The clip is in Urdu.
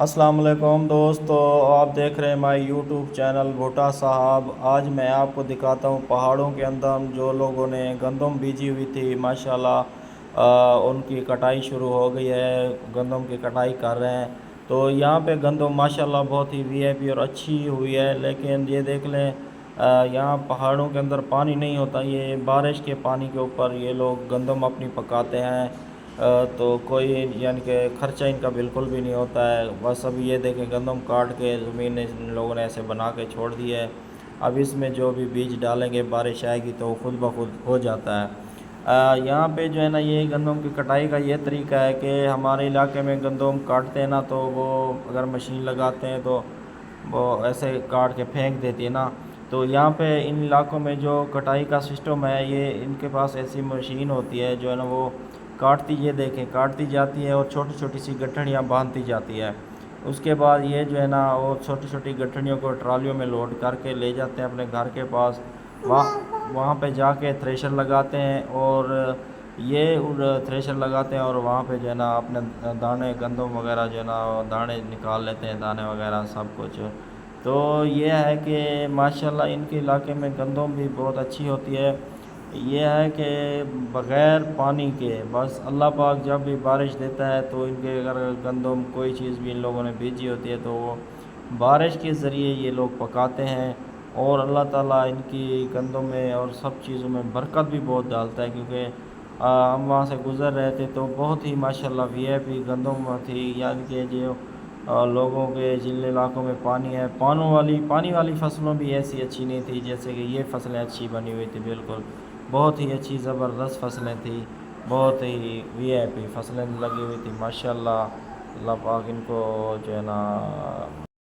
السلام علیکم دوستو، آپ دیکھ رہے ہیں ہمارے یوٹیوب چینل بھٹا صاحب۔ آج میں آپ کو دکھاتا ہوں پہاڑوں کے اندر جو لوگوں نے گندم بیجی ہوئی تھی، ماشاءاللہ ان کی کٹائی شروع ہو گئی ہے، گندم کی کٹائی کر رہے ہیں۔ تو یہاں پہ گندم ماشاءاللہ بہت ہی وی آئی پی اور اچھی ہوئی ہے، لیکن یہ دیکھ لیں یہاں پہاڑوں کے اندر پانی نہیں ہوتا، یہ بارش کے پانی کے اوپر یہ لوگ گندم اپنی پکاتے ہیں۔ تو کوئی یعنی کہ خرچہ ان کا بالکل بھی نہیں ہوتا ہے۔ بس اب یہ دیکھیں گندم کاٹ کے زمین ان لوگوں نے ایسے بنا کے چھوڑ دی ہے، اب اس میں جو بھی بیج ڈالیں گے بارش آئے گی تو خود بخود ہو جاتا ہے۔ یہاں پہ جو ہے نا یہ گندم کی کٹائی کا یہ طریقہ ہے کہ ہمارے علاقے میں گندم کاٹتے ہیں نا، تو وہ اگر مشین لگاتے ہیں تو وہ ایسے کاٹ کے پھینک دیتی ہے نا، تو یہاں پہ ان علاقوں میں جو کٹائی کا سسٹم ہے، یہ ان کے پاس ایسی مشین ہوتی ہے جو ہے نا وہ کاٹتی، یہ دیکھیں کاٹتی جاتی ہے اور چھوٹی چھوٹی سی گٹھڑیاں باندھتی جاتی ہے۔ اس کے بعد یہ جو ہے نا وہ چھوٹی چھوٹی گٹھڑیوں کو ٹرالیوں میں لوڈ کر کے لے جاتے ہیں اپنے گھر کے پاس، وہاں پہ جا کے تھریشر لگاتے ہیں، اور یہ تھریشر لگاتے ہیں اور وہاں پہ جو ہے نا اپنے دانے گندم وغیرہ جو ہے نا دانے نکال لیتے ہیں، دانے وغیرہ سب کچھ۔ تو یہ ہے کہ ماشاءاللہ ان کے علاقے میں گندم بھی بہت اچھی ہوتی ہے۔ یہ ہے کہ بغیر پانی کے بس اللہ پاک جب بھی بارش دیتا ہے تو ان کے اگر گندم کوئی چیز بھی ان لوگوں نے بیجی ہوتی ہے تو وہ بارش کے ذریعے یہ لوگ پکاتے ہیں، اور اللہ تعالیٰ ان کی گندم میں اور سب چیزوں میں برکت بھی بہت ڈالتا ہے، کیونکہ ہم وہاں سے گزر رہے تھے تو بہت ہی ماشاءاللہ وی آئی پی گندم تھی، یعنی کہ جو لوگوں کے جن علاقوں میں پانی ہے، پانی والی فصلوں بھی ایسی اچھی نہیں تھی جیسے کہ یہ فصلیں اچھی بنی ہوئی تھی، بالکل بہت ہی اچھی زبردست فصلیں تھیں، بہت ہی وی آئی پی فصلیں لگی ہوئی تھی ماشاءاللہ۔ اللہ پاک ان کو جو ہے نا